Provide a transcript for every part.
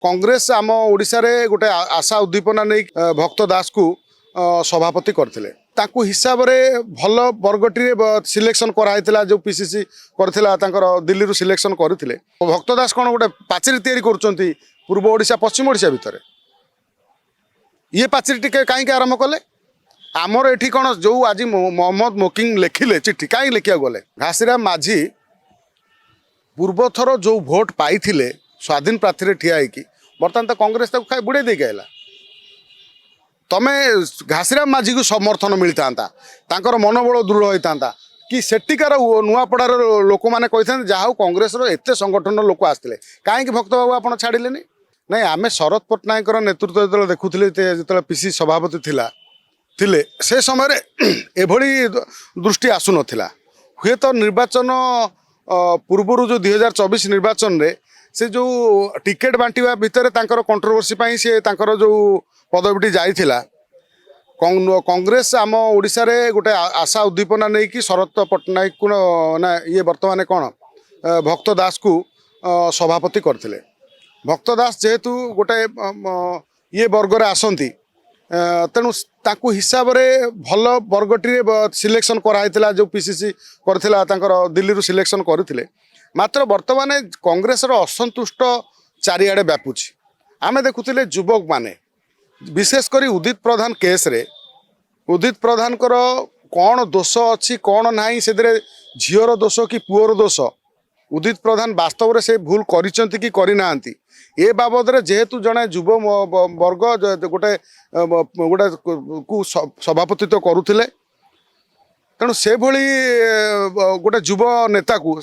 कांग्रेस आम ओडिशा रे गोटे आशा उद्दीपना नहीं भक्त दास को सभापति करथिले ताकू हिसाब रे भल वर्गटी सिलेक्शन कराइला जो पीसीसी करथिला तांकर दिल्ली रु सिलेक्शन करथिले भक्त दास कोन गोटे पाचेरी तैयारी करूचंती पूर्व ओडिशा पश्चिम ओडिशा भितर ये पाचेरी टिके काई आरंभ कले आमर एठी कोन जो आज मोहम्मद मोकिंग लिखिले चिट्ठी काई लिखिया गले घासीराम माझी पूर्व थर जो भोट पाइथिले स्वाधीन प्रार्थी रे ठिया कि बर्तमान तो कांग्रेस ताको खाई बुड़े दे गला तमे घासीराम माझी को समर्थन मिलता तांकर मनोबल दृढ़ होता कि सेटिकार नुआपड़ार लोक मैंने कही जहाँ कांग्रेस एत संगठन लोक आसते कहीं भक्त बाबू आप छाड़े नहीं आम शरद पट्टनायक नेतृत्व जो देखुले जो पीसी सभापति थिले से समय एभली दृष्टि आसु नाला हुए तो निर्वाचन पूर्वर जो 2024 निर्वाचन रे से जो टिकेट बांटिवा भितर कंट्रोवर्सी से जो पदवीटी जाइथिला कांग्रेस आम ओडिशा रे गोटे आशा उद्दीपना नहीं कि शरद पट्टनायक को ना ये वर्तमान कौन भक्त दास को सभापति करथिले भक्त दास जेहेतु गोटे ये वर्ग रे आसंती तेणु ताकू हिसाब रे भल वर्गटी सिलेक्शन कराइला जो पीसीसी करथिला तांकर दिल्ली रु सिलेक्शन करथिले मात्र वर्तमान कांग्रेस रो असंतुष्ट चारिआडे व्यापुची आमे देखुथिले युवक माने विशेषकर उदित प्रधान केस रे उदित प्रधान कर कौन दोष अच्छी कौन ना से झीर दोष कि पुअर दोष उदित प्रधान वास्तव में से भूल करिसेंती कि करना ए बाबद रे जेहेतु जड़े युव वर्ग गोटे गोटे को सभापतित्व करुले तेणु से भली गोटे युव नेता को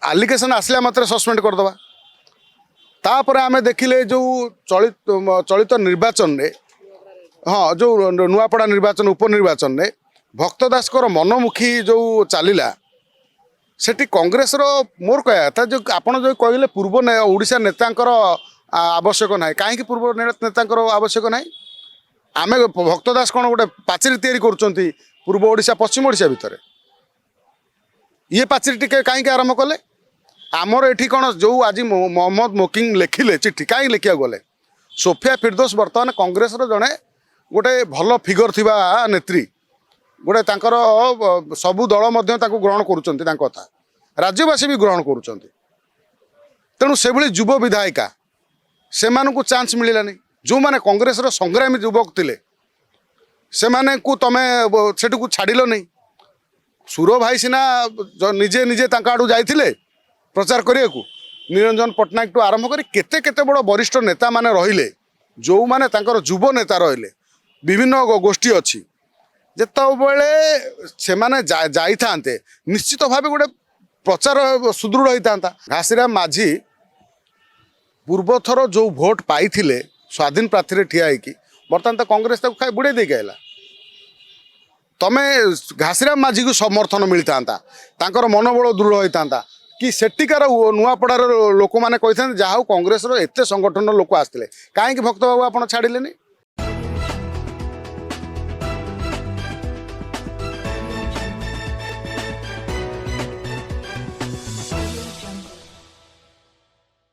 आलिगेसन आसला मात्र सस्पेंड करदे तापर आमे देखिले जो चलित निर्वाचन रे हाँ जो नुआपड़ा निर्वाचन उपनिर्वाचन रे भक्त दास मनमुखी जो चलला सेठी कांग्रेस रो मोर कहया था जो आपण जो कहले पूर्व ओडिशा नेतांकर आवश्यक ना कहीं पूर्व नेतांकर आवश्यक ना आमे भक्त दास कौन गोटे पाचेरी तैयारी करूचंती पूर्व ओडिशा पश्चिम ओडिशा भितर ये पाचेरी टिके कहीं आरंभ कले आमर एठी कोन जो आज मोहम्मद मोकिंग लिखिले चिट्ठी काई लिखिया गले सोफिया फिरदोस बर्तमान कांग्रेस रो जड़े गोटे भल फिगर थिबा नेत्री गोटे तांकर सबु दल मध्य ताको ग्रहण करूचंती तांको कथा राज्यवासी भी ग्रहण करूचंती तेणु से भली युव विधायिका से मानकु चांस मिलिलानी जो माने कांग्रेस रो संग्रामी युवक थिले से माने को तमे सेठु को छाडिलो नहीं सुर भाई सिना निजे निजे तांका आडू जाइथिले प्रचार करिया को निरंजन पट्टनायक टू आरंभ करी केते केते बड़ वरिष्ठ नेता माने रहिले जो माने तांकर युव नेता रहिले विभिन्न गोष्ठी अच्छी जिते से माने जाई थांते निश्चित भाव गोटे प्रचार सुदृढ़ होता घासीराम माझी पूर्व थर जो भोट पाइथिले स्वाधीन प्रार्थी रे ठिया कि बर्तमान तो कांग्रेस ताको खाई बुड़े दे गला तमे घासीराम माझी को समर्थन मिलता तांकर मनोबल दृढ़ होता कि सेटिकार नुआपड़ार लोक मैंने कही जहाँ कांग्रेस एत संगठन लोक आसते कहीं भक्त बाबू आप छाड़े